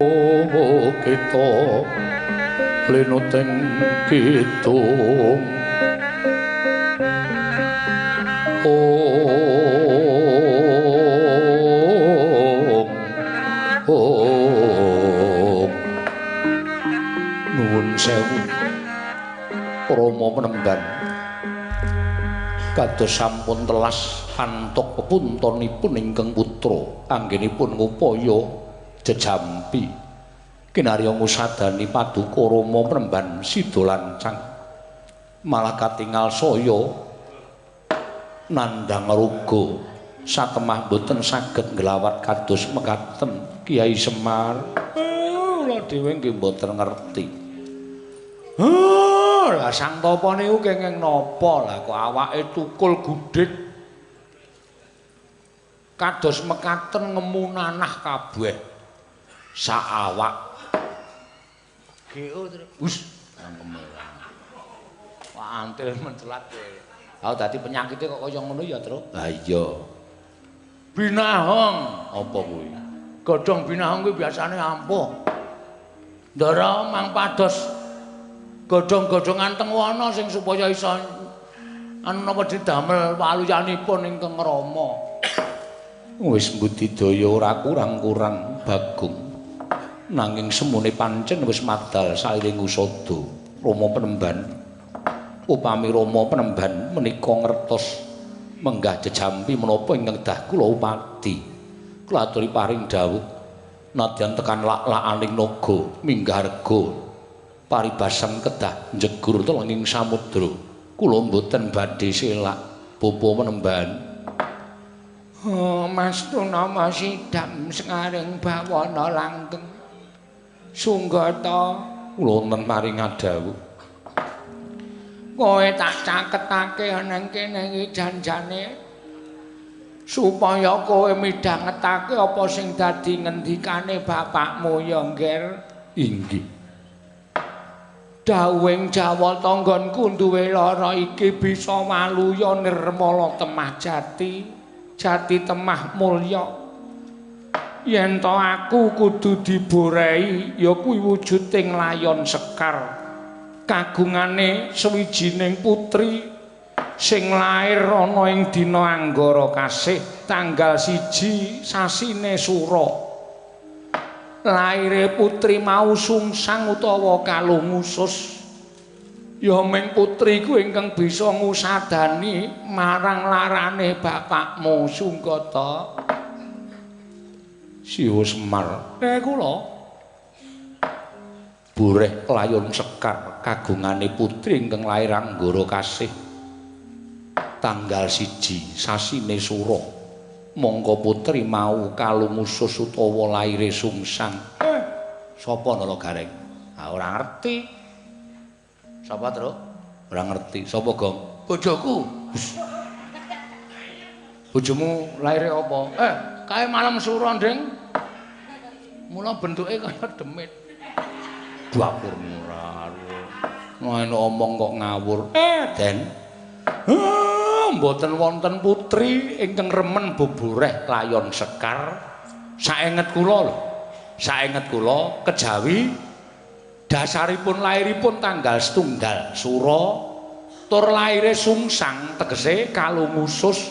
kita linuteng kidung nuwun sewu Rama Penemban kados sampun telas antuk pepuntonipun ingkang putra anggenipun ngupaya jejampi kinarya ngusadani paduka Rama Penemban sida lancang malah katingal saya nandhang ruga satemah boten saged nglawat kados mekaten Kiai Semar. Kula dhewe nggih boten ngerti. Lah sang tapa niku kenging napa lah kok awake tukul gudhig kados mekaten ngemu nanah kabeh sak awak. GO terus Pak antil mencelat kowe. Ah dadi penyakite kok kaya ngono ya, Tru? Lah iya. Binahong apa kuwi? Godhong binahong kuwi biasane ampuh. Ndara mang pados godhong-godhongan teng wana sing supaya iso anu napa didamel waluyanipun ingkang Rama. Wis mbudidaya ora kurang-kurang Bagong. Nanging semune pancen wis madal sairing usada Rama Penemban. Upami Rama Penemban menika ngertos menggah jejampi menapa ingkang dah kula upati. Kula aturi paring dawuh nadyan tekan lak-lakaning naga minggarga paribasan kedah njegur telenging samudra. Kula mboten badhe selak Bapa Penemban. Mas Tunama sidam sengaring bawana langgeng. Sunggata kula wonten paring dawuh. Kowe tak caketake ana kene iki janjane supaya kowe midhangetake apa sing dadi ngendikane bapakmu ya ngger. Inggih. Dawuhing Jawa tanggonku duwe lara iki bisa waluya nirmala temah jati, jati temah mulya. Yen to aku kudu diborehi ya kuwi wujuding layon sekar. Kagungane sawijining putri sing lair ana ing dina Anggara Kasih tanggal 1 sasine Sura. Laire putri mau sungsang utawa kalungusus. Ya ming putriku ingkang bisa ngusadani marang larane bapakmu Sunggata. Siwa Semar. Kula Boreh layon sekar kagungane putri ingkang lair Anggara Kasih tanggal 1 sasine Sura. Monggo putri mau kalumusus utawa laire sungsang. Sapa Nala Gareng? Ah ora ngerti. Sapa, Tru? Ora ngerti. Sapa, Gong? Bojoku. Bojomu laire apa? Kae malam Sura, Ndeng. Mula bentuke kaya demit. Dapur murah. Ngono omong kok ngawur. Den. Mboten wonten putri ingkang remen boboreh layon sekar. Saenget kula lho. Saenget kula kejawi dasaripun lairipun tanggal 1 Sura tur laire sungsang tegese kalungusus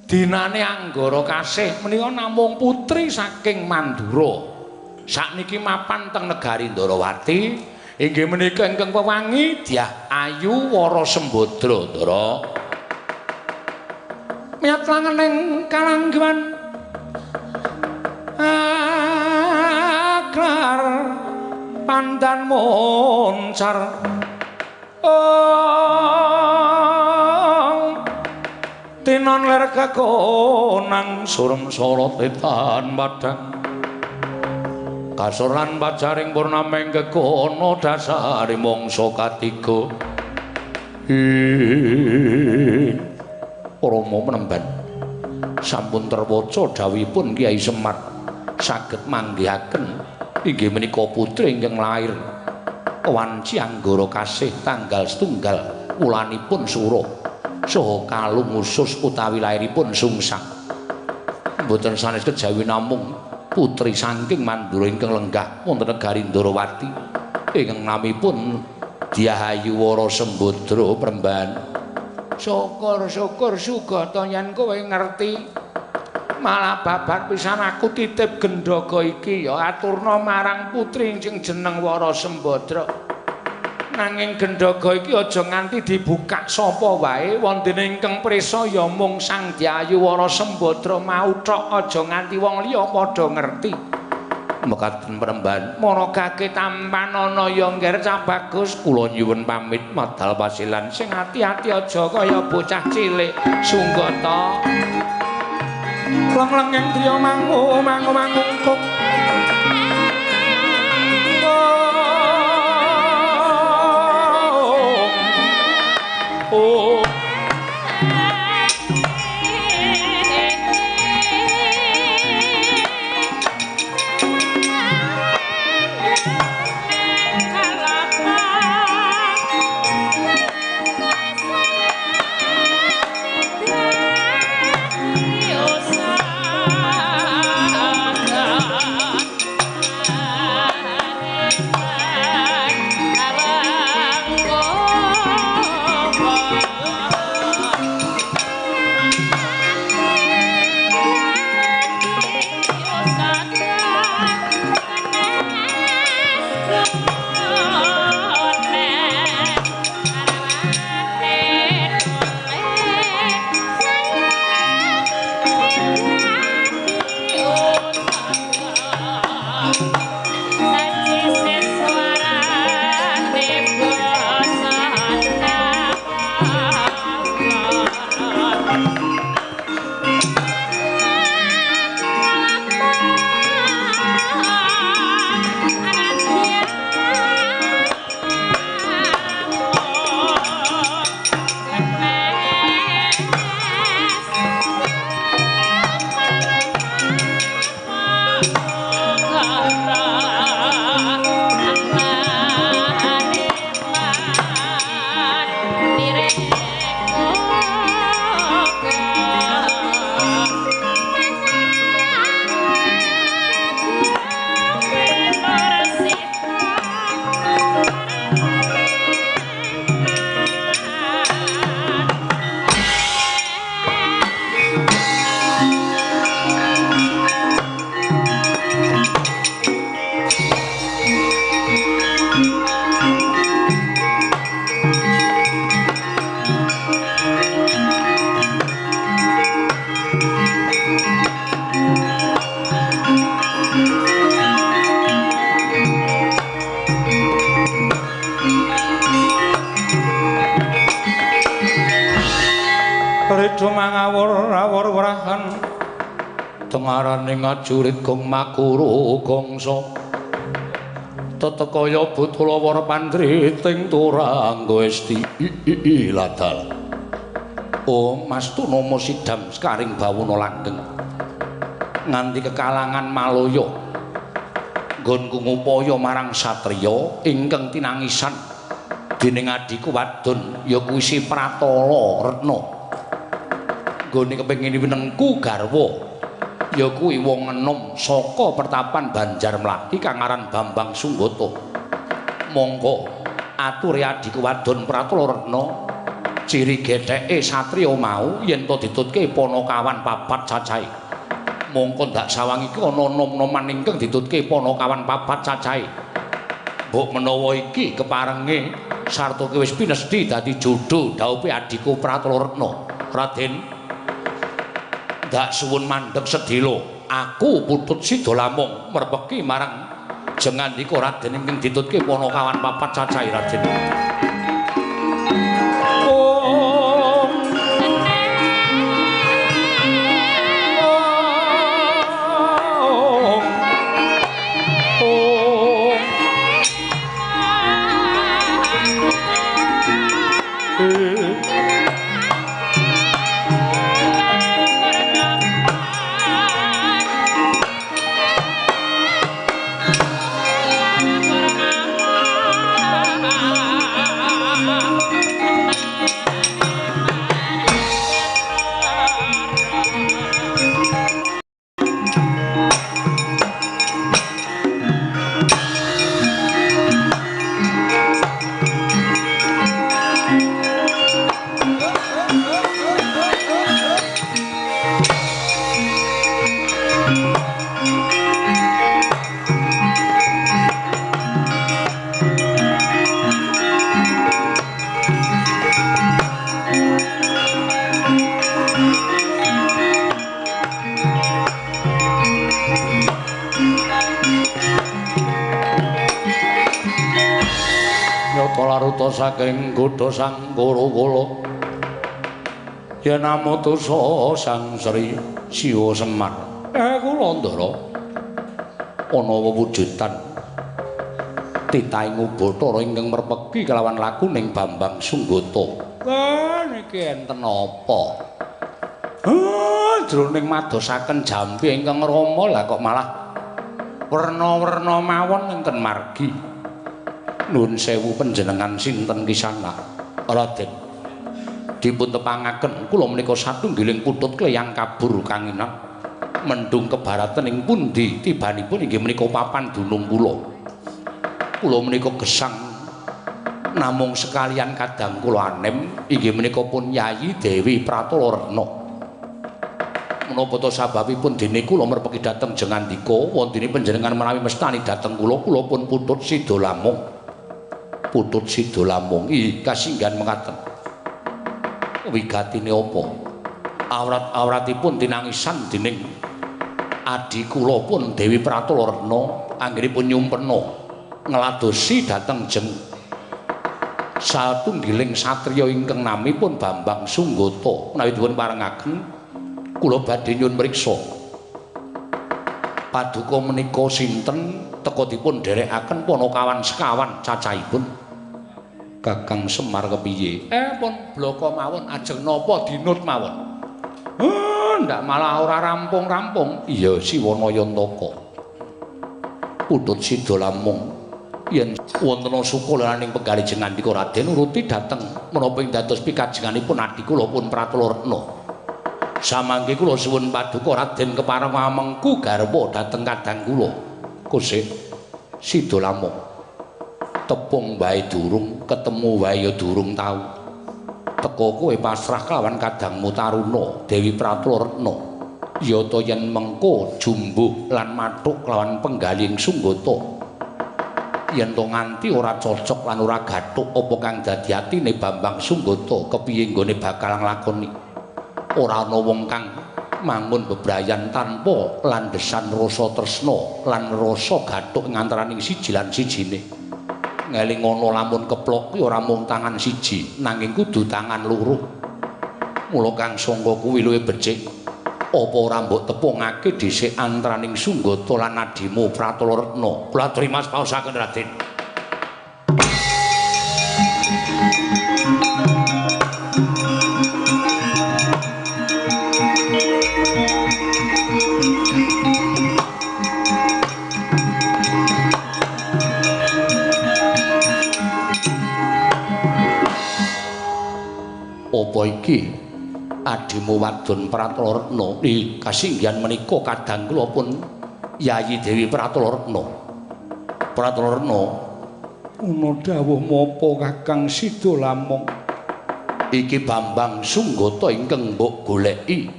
dinane Anggara Kasih menika namung putri saking Mandura. Sakniki mapan teng negari Ndarawati inggih menika ingkang pewangi Dyah Ayu Wara Sembadra Ndara. Miyat langening kalangguan aklar pandan moncar. Tinon ler kakonang surem sorot etan padang. Kasoran bacaring purnameng kekono dasari mongso katiga. Rama Penemban sampun terwaca dawuhipun Kiai Semar saged manggihaken inggih menika putri ingkang lair wanci Anggara Kasih tanggal 1 wulanipun Sura saha kalungusus utawi lairipun sungsang. Mboten sanes kejawi namung putri saking Mandura ingkang lenggah wonten negari Ndarawati ingkang namipun Diahayu Wara Sembadra Premban. Syukur Sugata yen kowe ngerti. Malah babar pisan aku titip gendhaga iki ya aturna marang putri sing jeneng Wara Sembadra. Nanging gendhaga iki aja nganti dibuka sapa wae wonten ingkang prisa ya mung Sang Diayu Wara Sembadra mau tok aja nganti wong liya padha ngerti. Mekaten Premban maragake tampan ana ya ngger Cah Bagus kula nyuwun pamit medal pasilan sing ati-ati aja kaya bocah cilik Sunggata. Leng-lengeng driya mangungkung oh tengaraning ajurit gong makuru gongso tetekaya butula war pandriting turangga esti ladal oh Mas Tunama sidam skaring bawuna langgeng nganti kekalangan Maloya nggonku ngupaya marang satriya ingkang tinangisan dening adiku wadon ya kuwi si Pratala Retna nggone kepengin winengku garwa ya kuwi wong enom saka pertapan Banjarmlaki kang aran Bambang Sunggata. Monggo aturi adiku wadon Pratala Retna ciri getheke satriya mau yen to ditutke Panakawan papat cacahe. Mongko ndak sawang iki ana nom-noman ingkang ditutke Panakawan papat cacahe. Mbok menawa iki keparenge sarta wis pinesti dadi jodho dhawuhe adiku Pratala Retna. Raden ndak suwun mandheg sedhela aku putut Sidalamung merpeki marang jengandika Raden ingkang ditutke Panakawan papat cacahe Raden. maruta saking godha sang kala yen amutusa sang Sri Siwa Semar kula ndara ana wewujudan titaing Ubatara ingkang merpeki kelawan lakuning Bambang Sunggata. Niki enten apa? Jroning madosaken jampi ingkang rama lah kok malah werna-werna mawon enten margi. Nuwun sewu panjenengan sinten kisana? Raden. Dipun tepangaken kula menika satunggiling putut kleyang kabur kanginan mendung kebaratan ing pundi tibanipun inggih menika papan dunung kula. Kula menika gesang namung sekalian kadang kula anem inggih menika pun Yayi Dewi Pratala menapa to sababipun dene kula merpeki dhateng jengandika wontene panjenengan menawi mestani dhateng kula pun putut Sida Lamung. Putut Sida Lamung iki kasinggan mekaten. Wigatine apa? Awrat-awratipun tinangisan dening adi kula pun Dewi Pratala anggenipun nyumpena ngladosi dhateng jeng satunggiling satriya ingkang namipun Bambang Sunggata menawi dipun parengaken kula badhe nyuwun mriksa paduka menika sinten teka dipun dherekaken Panakawan sekawan cacahipun Kakang Semar kepiye pun blaka mawon ajeng napa dinut mawon ndak malah ora rampung-rampung iya Siwanaya Ntaka Putut Sida Lamung yen wonten sukulaning pegari jengandika Raden nuruti dhateng menapa ing dados pikajenganipun adi kula pun Pratala Retna. Samangke kula suwun paduka Raden kepareng mamengku garwa dhateng kadang kula. Kusik Sida Lamung. Tepung wae durung, ketemu wae ya durung tau. Teka kowe pasrah kelawan kadangmu Taruna Dewi Pratala Retna. Ya ta yen mengko jumbuh lan mathuk kelawan penggaling Sunggata. Yen to nganti ora cocok lan ora gathuk apa kang dadi atine Bambang Sunggata kepiye nggone bakal nglakoni ora ana wong kang mangun bebrayan tanpa landhesan rasa tresna lan rasa gathuk ngantaraning siji lan sijine ngeling ana lamun keplok kuwi ora mung tangan siji nanging kudu tangan loro mula kang sangka kuwi luwih becik apa ora mbok tepungake dhisik antaraning Sunggata lan adimu Pratala Retna. Kula aturi mas paosaken Raden. Apa iki? Adimu wadon Pratala Retna di kasinggihan menika kadang kula pun Yayi Dewi Pratala Retna. Pratala Retna ana dawuh mapa Kakang Sida Lamung? Iki Bambang Sunggata ingkang mbok goleki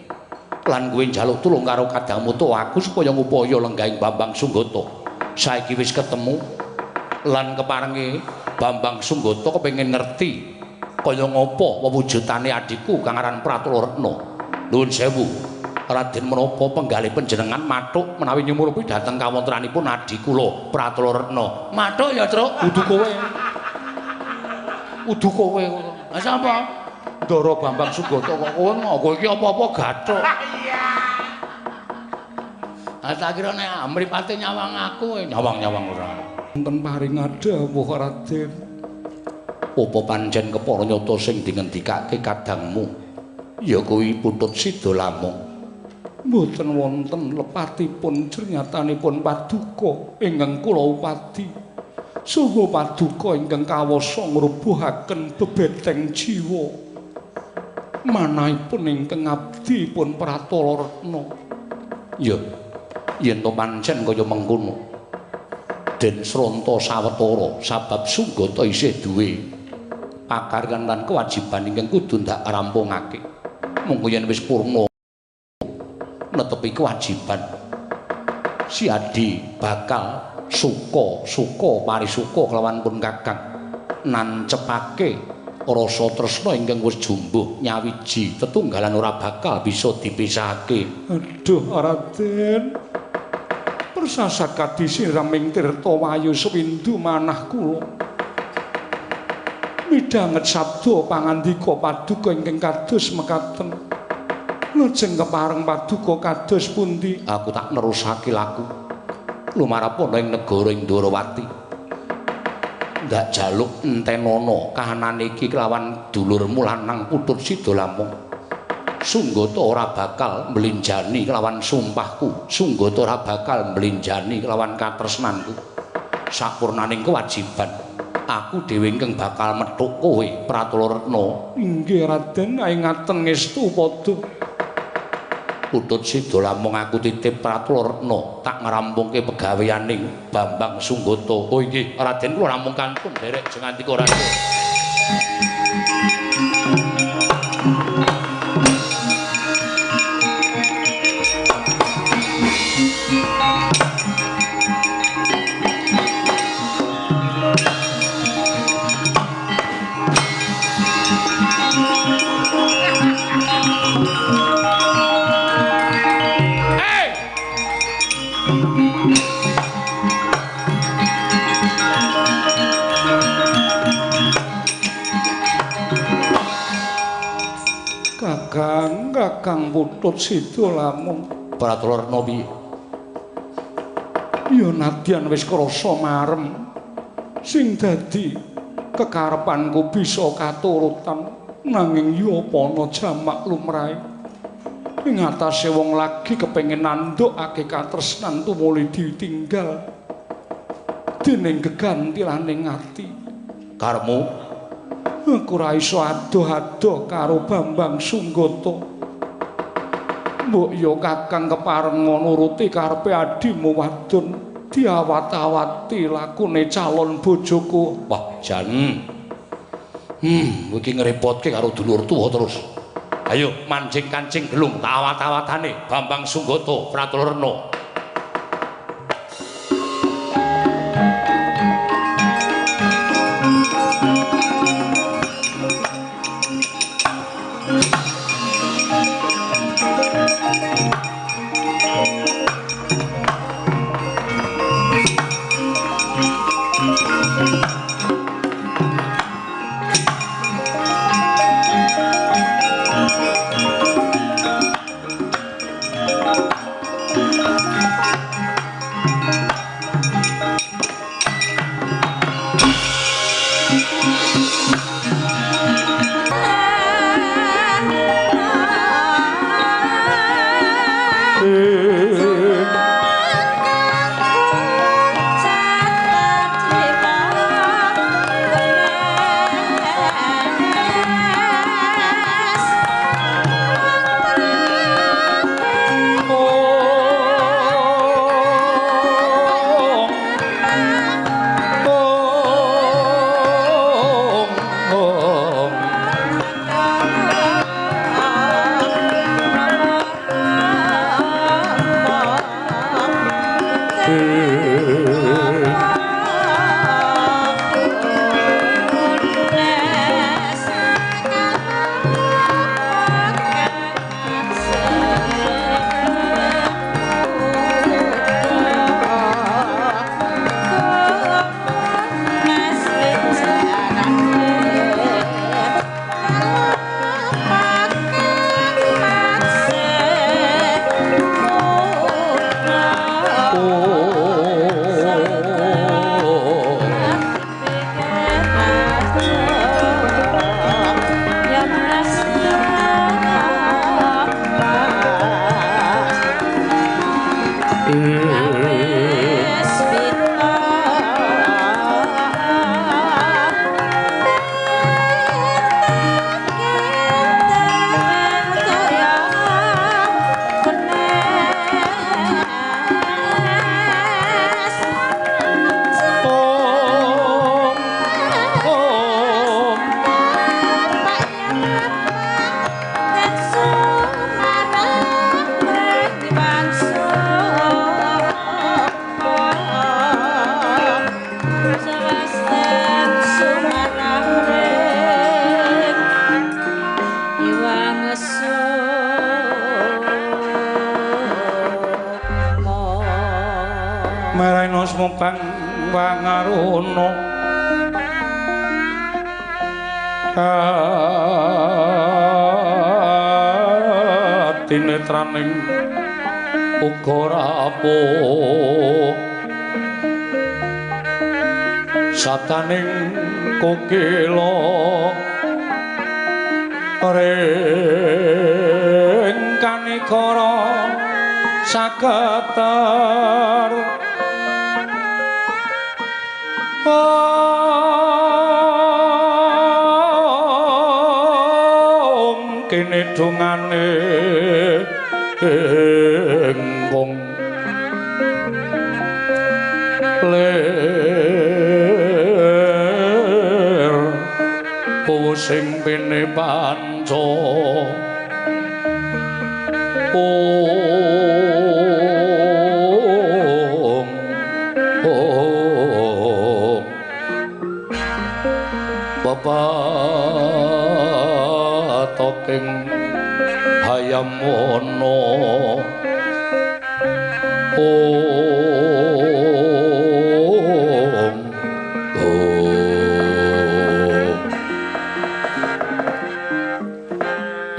lan kowe njaluk tulung karo kadangmu to aku supaya ngupaya lenggahing Bambang Sunggata. Saiki wis ketemu lan keparenge Bambang Sunggata kepengin ngerti kaya ngapa wewujudane adikku kang aran Pratala Retna. Nuwun sewu, Raden menapa penggalih panjenengan mathuk menawi nyumurupi dhateng kawontenanipun adi kula Pratala Retna. Mathuk ya, Truk. Udu kowe. Udu kowe. Lah sapa? Ndara Bambang Sunggata kok kowe kowe iki apa-apa gathuk. Iya. Ah tak kira nek mripate nyawang aku, nyawang-nyawang ora. Wonten paring dawuh Raden. Apa pancen kepara nyata sing dingendikake kadangmu ya kuwi Putut Sida Lamung mboten wonten lepatipun jernyatanipun paduka ingkang kula upadi saha paduka ingkang kawasa ngrubuhaken bebeteng jiwa manahipun ingkang abdi pun Pratala Retna ya yen to pancen kaya mengkono Den Sranta sawetara sabab Sunggata isih duwe pakaryan lan kewajiban ingkang kudu ndak rampungake. Monggo yen wis purna netepi kewajiban si Adi bakal suka parisuka kelawan pun Kakang nancepake rasa tresna ingkang wis jumbuh nyawiji tetunggalan ora bakal bisa dipisahake. Aduh Raden, persasat kadi siraming tirta wayu swindu manah kula. midhanget sabda pangandika paduka ingkang kados mekaten. Lajeng kepareng paduka kados pundi? Aku tak nerusake laku. Lumarap ana ing negara Indrawati. Ndak jaluk entenono kahanane iki kelawan dulurmu lanang Putut Sidolampung. Sunggata ora bakal mlinjani kelawan sumpahku. Sunggata ora bakal mlinjani kelawan katresnanku. Sapurnaning kewajiban aku dhewe ingkang bakal methuk kowe Pratalaretna. Inggih Raden, ngaten ngestu padha. Putut Sidolampung aku titip Pratalaretna tak ngrampungke pegaweaning Bambang Sunggata. Oh inggih Raden, kula namung kantun derek jengantika Raden. Kakang Putut Sidolampung. Pratalaretna piye? Ya nadyan wis krasa marem. Sing dadi kekarepanku bisa katurutan nanging ya apa ana jamak lumrahe. Ing atase wong lagi kepengin nandhokake katresnan tumuli ditinggal dening gegantilaning ati. Karmu aku ora iso adoh-adoh karo Bambang Sunggata. Mbok ya kakang kepareng nuruti karepe adimu wadon diawat-awati lakune calon bojoku. Wah, jan. Iki ngrepotke karo dulur tuwa terus. Ayo mancing kancing gelung tak awat-awatane Bambang Sunggata Pratalaretna. tinetraning uga rapuh sataning kokila ring kanikara sakatar kene dungane engkong ler pusing pene panca toking hayam wono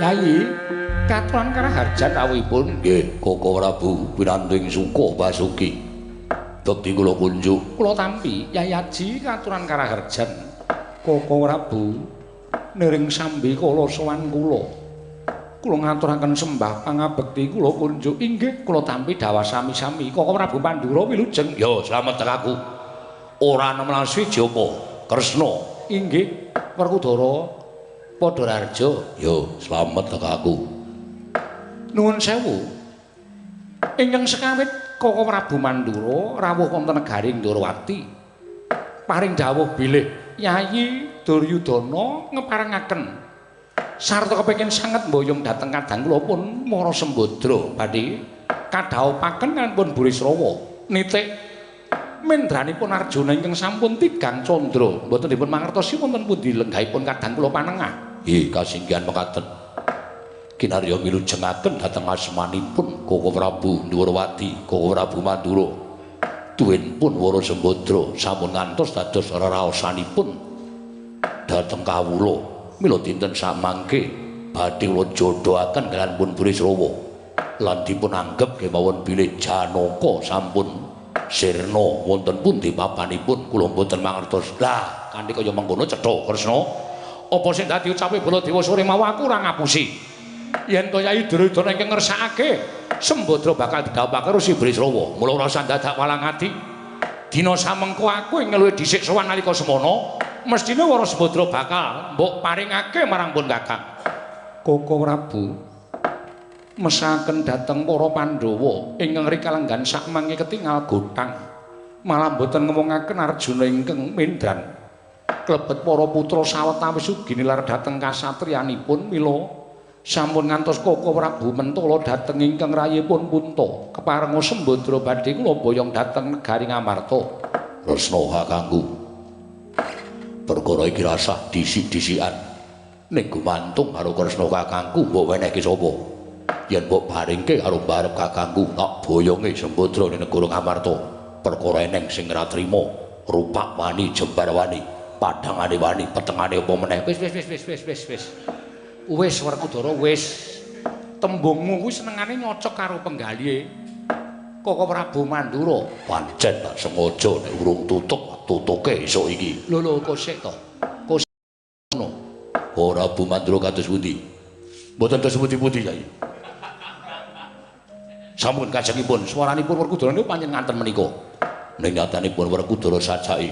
Yayi katuran Karaharjan awipun nggih Koko Prabu pinanting suka Basuki dadi kula kunjuk kula tampi Yayaji katuran Karaharjan Koko Prabu nering sambi kala sowan kula ngaturaken sembah pangabekti kula kunjuk inggih kula tampi dawa sami-sami Koko Prabu Pandura wilujeng yo slamet tekaku ora nemen swiji apa Kresna inggih Werkudara Padararja yo slamet tekaku nuwun sewu ingkang sekawit Koko Prabu Mandura rawuh wonten negaring Ndorowati paring dawuh bilih Yayi Duryudana ngeparengaken sarta kepengin sanget mboyong dhateng kadang kula pun Mara Sembadra badhe kadhaopaken kanpun Burisrawa nitik mendranipun Arjuna ingkang sampun tigang candra mboten dipun mangertosi wonten pundi lenggahipun kadang kula panengah nggih kasinggihan mekaten kinarya milujengaken dhateng asmanipun Koko Prabu Ndorowati Koko Prabu Mandura duwinipun Wara Sembadra sampun ngantos dados reraosanipun dhateng kawula mila dinten samangke badhe kula jodhoaken kaliyan pun Burisrawa lan dipun anggep kemawon bilih Janaka sampun sirna wonten pundi papanipun kula mboten mangertos lah kanthi kaya mengkono cetha Kresna apa sing dadi ucape Baladewa sore mau aku ora ngapusi yen to Yayi Duryudana ingkang ngersakake Sembadra bakal didhawuhake Resi Burisrawa mula ora usah dadak walang ati dina samengko aku ing luwih dhisik sowan nalika semana mestine Wara Sembadra bakal mbok paringake marang pun Kakang Koko Prabu mesaken dhateng para Pandhawa ingkang rikalenggan sakmangke ketingal gotang malah mboten ngomongaken Arjuna ingkang mindran klebet para putra sawetawis ugi nilar dhateng kasatriyanipun mila sampun ngantos Koko Prabu mentala dhateng ingkang rayipun Punta keparenga Sembadra badhe kula boyong dhateng negari Ngamarta Kresna kakangku perkara iki rasah disik-disikan ning gumantung karo Kresna kakangku mbok wenehke sapa yen mbok paringke karo barep kakangku tak boyonge Sembadra ning negara Ngamarta perkara eneng sing ora trima rupak wani jembar wani padhangane wani petengane apa meneh wis Werkudara wis tembungmu kuwi senengane nyocok karo penggalihe Koko Prabu Mandura pancen tak sengaja nek urung tutuke esuk iki lho kosek to kosek ngono ora Prabu Mandura kados pundi mboten kados pundi-pundi Yai sampun kajengipun swaranipun Werkudara niku pancen nganten menika ning nyatanipun Werkudara sajake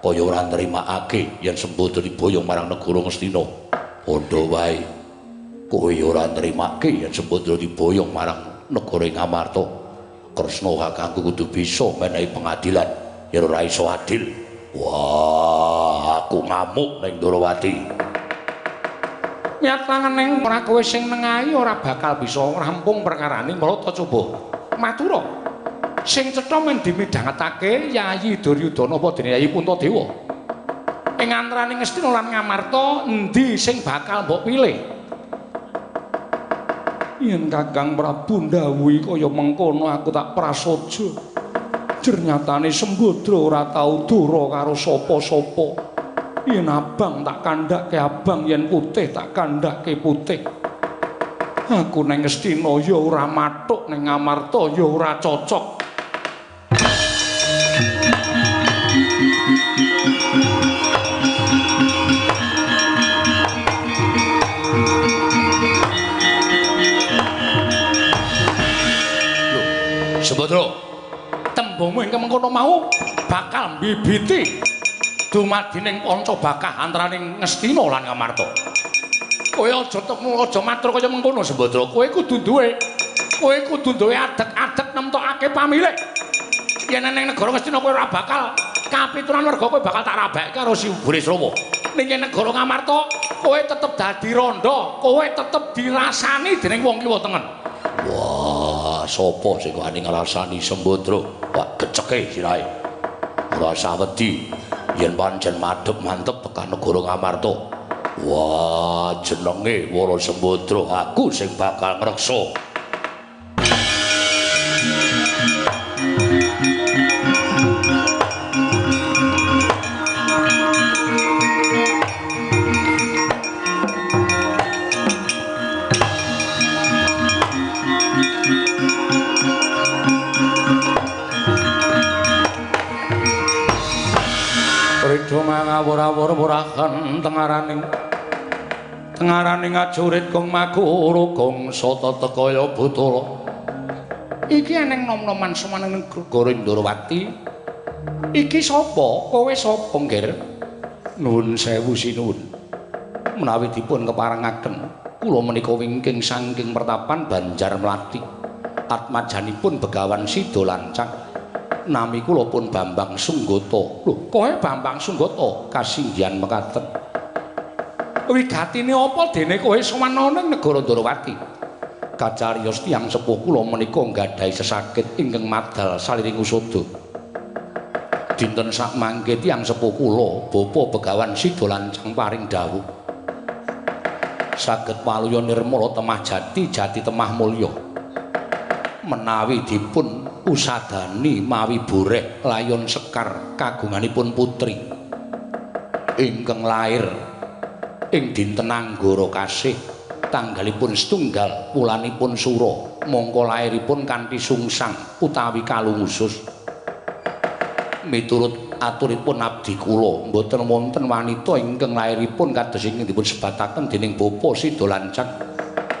kaya ora nrimakake yen Sembadra diboyong marang negara Ngastina padha wae kowe ora nrimake yen Sembadra diboyong marang negara Ngamarta Kresna kakangku kudu bisa menehi pengadilan yen ora iso adil wah aku ngamuk ning Ndorowati nyataning ora kowe sing nengahi ora bakal bisa rampung perkarane mula coba matura sing cetha men dimidhangetake Yayi Duryudana apa dene Yayi Puntadewa ing antaraning Ngastina lan Ngamarta endi sing bakal mbok pilih yen Kakang Prabu ndhawuhi kaya mengkono aku tak prasaja ternyatane Sembadra ora tau dura karo sapa-sapa Yen abang tak kandhake abang, yen putih tak kandhake putih. Aku neng Ngastina ya ora mathuk, neng Ngamarta ya ora cocok. Sembadra, tembungmu ingkang mengkono mau bakal mbibiti dumadining panca bakah antaraning Ngastina lan Ngamarta. Kowe aja temu aja matur kaya mengkono Sembadra. Kowe kudu duwe adeg-adeg nemtokake pamilih. Yen ning negara Ngastina kowe ora bakal kapituran warga, kowe bakal tak rabeke karo si Burisrawa. Ning negara Ngamarta kowe tetep dadi randha, kowe tetep dirasani dening wong kiwa tengen. Wah, sapa sing wani ngrasani Sembadra? Wah, geceke sirahe. Ora usah wedi yen pancen madhep mantep tekan negara Ngamarta. Wah, jenenge Wara Sembadra, aku sing bakal ngreksa. Ridho mangawur-awur-wurahan tengaraning ajurit kong maguru kong sata tekaya Batara. Iki eneng nom-noman sumaning negara Indrawati. Iki sapa? Kowe sapa, Nggir? Nuwun sewu sinuwun. Menawi dipun keparengaken, kula menika wingking saking pertapan Banjarmlati. Atmajanipun Begawan Sida Lancang. Nami kula pun Bambang Sunggata. Lho, kowe Bambang Sunggata kasinggihan mekaten. Wigatine apa dene kowe sowan ning negara Ndrawati? Kacariyos tiyang sepuh kula menika nggadahi sesakit ingkang madal saliring usada. Dinten sak mangke tiyang sepuh kula Bapa Begawan Sida Lancang paring dawuh. Saged paluya nirmala temah jati, jati temah mulya. Menawi dipun usadani mawi boreh layon sekar kagunganipun putri ingkang lair ing dinten Anggara Kasih tanggalipun setunggal wulanipun Sura mongko lairipun kanthi sungsang utawi kalungsus. Miturut aturipun abdi kula mboten wonten wanita ingkang lairipun kados ingkang dipun sebataken dening Bapa Sida Lancang.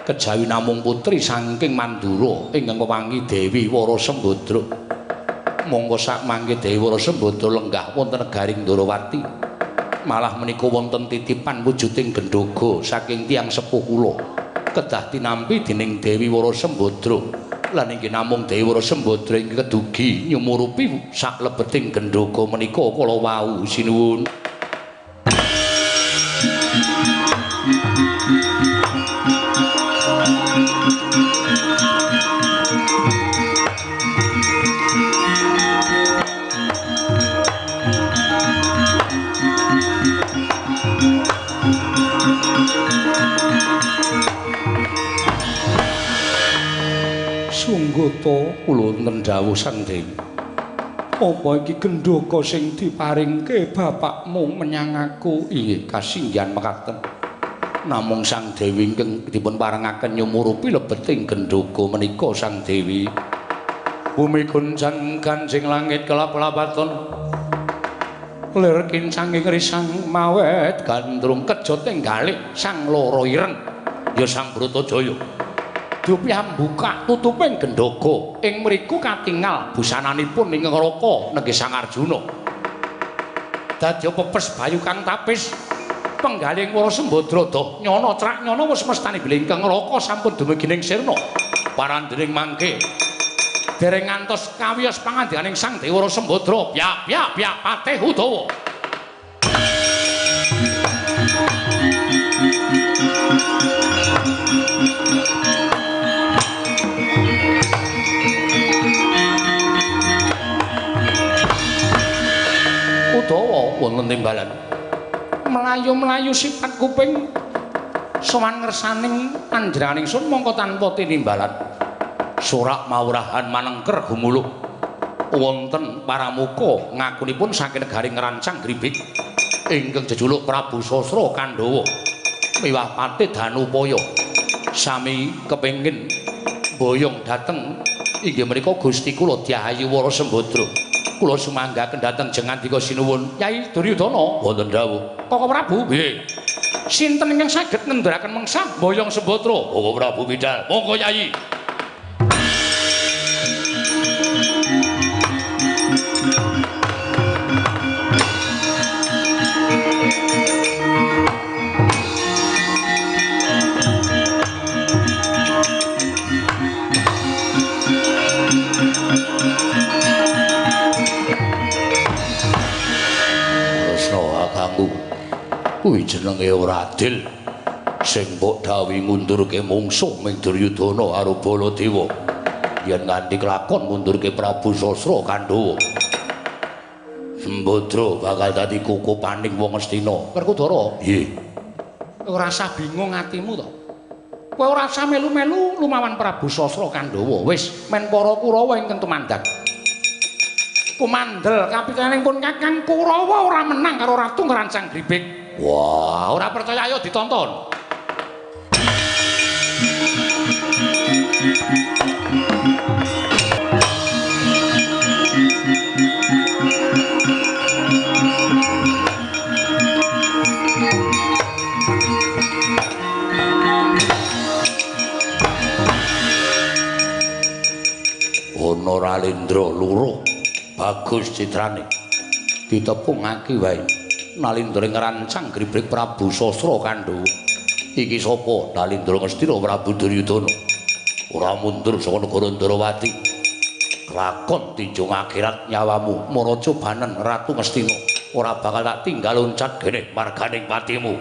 Kejawi namung putri saking Mandura ingkang pewangi Dewi Wara Sembadra. Monggo sak mangke Dewi Wara Sembadra lenggah wonten negaring Ndrawati. Malah menika wonten titipan wujuding gendhoga saking tiyang sepuh kula kedah tinampi dening Dewi Wara Sembadra. Lan inggih namung Dewi Wara Sembadra ingkang kedugi nyumurupi sak lebeting gendhoga menika kala wau sinuwun. Sunggata kula ndhawuh Sang Dewi. Apa iki gendhoga sing diparingke bapakmu menyang aku? Inggih kasinggihan mekaten. Namung Sang Dewi ingkang dipun parengaken nyumurupi lebeting gendhoga menika Sang Dewi. Bumi gunjang ganjing langit kelap-lapaton. Lir kincanging risang mawet gandrung kejot enggalih sang lara ireng ya Sang Bratajaya. Dupyambuka tutuping gendhoga ing mriku katingal busananipun ing neraka nenggih Sang Arjuna. Dadi pepes bayu kang tapis penggaling Wara Sembadra doh nyana crak nyana wis mestani bilih ingkang neraka sampun dumugi ning sirna. Parandening mangke dereng ngantos kawiyos pangandikaning Sang Dewi Wara Sembadra pyak patih Udawa. Udawa wonten timbalan mlayu-mlayu sipat kuping sowan ngersaning anjraning sun mongko tanpa tinimbalan sorak mawurahan manengker gumuluk wonten paramuka ngakunipun saking negaring Rancang Gribik ingkang jejuluk Prabu Sasra Kandhawa miwah Patih Danupaya sami kepengin boyong dhateng inggih menika Gusti kula Dyahayu Sembadra. Kula sumanggaken dhateng jengandika sinuwun Nyai Duryudana wonten dawuh. Koko Prabu, nggih. Sinten ingkang saged ngenduraken mengsah boyong Sembadra? Koko Prabu Bidal. Monggo Nyai. Kuwi jenenge ora adil sing mbok dawuhi ngundurke mungsuh ming Duryudana karo Baladewa yen nganti kelakon ngundurke Prabu Sasra Kandhawa Sembadra bakal dadi kukupaning wong Astina. Werkudara, nggih. Ora usah bingung atimu to. Kowe ora usah melu-melu lumawan Prabu Sasra Kandhawa. Wis men para Kurawa ingkang tumandhak. Kumandel kapitaning pun Kakang Kurawa ora menang karo Ratu Ngrancang Gribik. Wah, ora percaya ayo ditonton. Ana Ralendra luruh bagus citrane. Ditepungake wae. Nalindra Ngrancang Gribik Prabu Sasra Kandhawa. Iki sapa? Nalindra Ngastina Prabu Duryudana. Ora mundur saka negara Ndarawati. Kelakon tinjung akhirat nyawamu Maraja Banen Ratu Ngastina. Ora bakal tak tinggal loncat gene marganing patimu.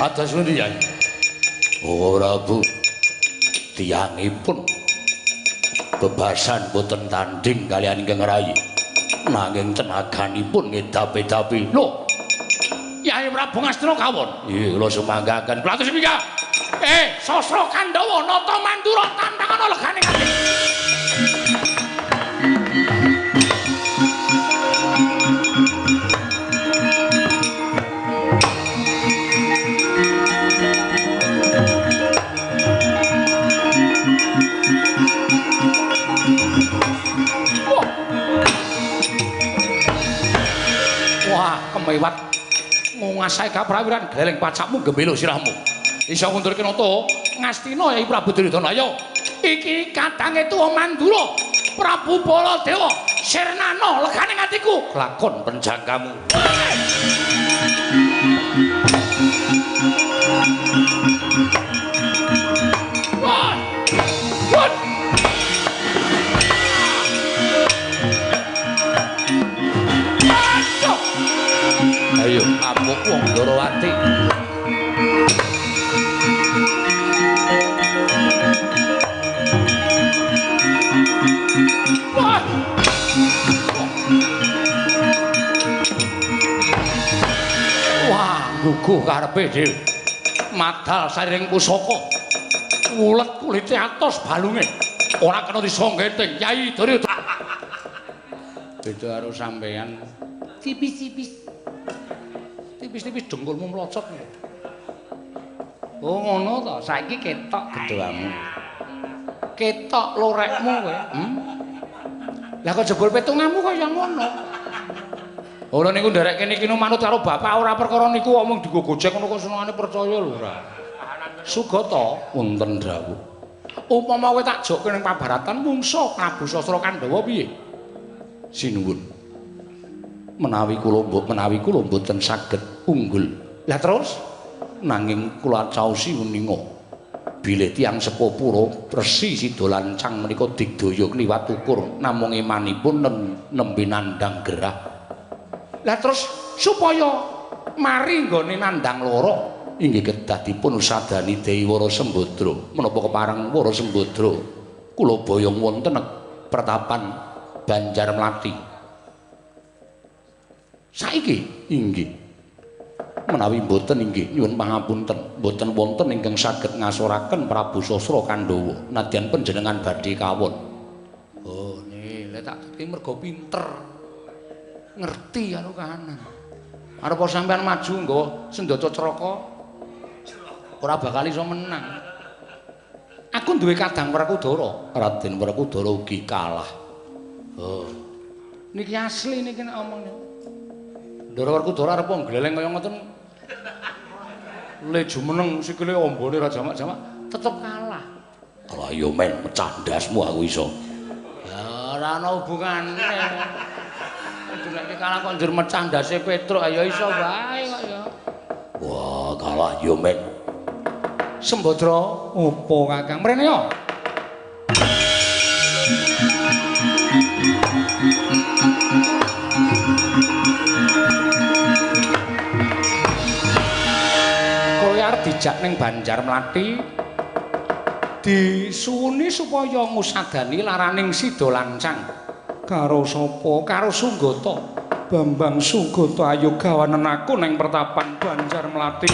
Atas pundi Yai? Oh Prabu, tiyangipun bebasan boten tanding kaliyan ingkang rayi. Nanging tenaganipun ngedapi-dapi. Lho, Yai Prabu Ngastina kawon. Iya, kula sumanggaken. Kula atus mika. Sasra Kandhawa nata mandura tantangan legane ati. Kemewat ngungasahi kaprawiran geleng pacakmu gembelo sirahmu isa ngundurke nata Ngastina Yai Prabu Duryudana. Ayo iki kadange tuwa Mandura Prabu Baladewa sirnana legane atiku lakon penjangkamu. Ayo amuk wong Ndarawati. Wah, guguh karepe dhewe. Madal saring pusaka. Wulet kulite atos balunge. Ora kena disonggenting Nyai Duryudana. Beda karo sampean. Tipis-tipis. Tipis-tipis dengkulmu mlocot. Oh ngono to, saiki ketok gedhamu. Ketok lorekmu kowe. Lah kok jebul petunganmu kaya ngono. Ora niku nderek kene iki manut karo bapak ora perkara niku omong digo gojek ngono kok senengane percaya lho ora. Sugata wonten dawuh. Upama kowe tak jokke ning pabaratan mungsa Prabu Sasra Kandhawa piye? Sinuwun. menawi kula mboten saged unggul. Lah terus nanging kula caosi meninga bilih tiyang sepopuro Resi Sidolancang menika digdaya kliwat ukur namung imanipun nembe nandhang gerah. Lah terus supaya mari nggone nandhang lara inggih kedah dipun usadani Dewi Wara Sembadra. Menapa kepareng Wara Sembadra kula boyong wonten pertapan Banjarmlati. Saiki inggih menawi mboten inggih nyuwun pangapunten mboten wonten ingkang saged ngasoraken Prabu Sasra Kandhawa nadyan panjenengan badhe kawon. Oh nggih, tak iki mergo pinter. Ngerti karo kahanan. Arepa sampean maju nggawa sendata Craka ora bakal iso menang. Aku duwe kadang Werkudara, Raden Werkudara ugi kalah. Oh. Niki asli niki nek omong. Ndara Werkudara arep gleleng kaya ngoten. Le jumeneng sikile ombone ra jamak-jamak tetep kalah. Lah yo men mecah ndasmu aku iso. Ya ora ana hubungane. Nek kalah kok njur mecah ndase Petruk ya iso wae kok ya. Wah, kalah yo men. Sembadra opo Kakang? Mrene yo. Kowe arep dijak ning Banjarmlati disuwuni supaya ngusadani laraning Sidolancang. Karo sapa? Karo Sunggata. Bambang Sunggata ayo gawanen aku ning pertapan Banjarmlati.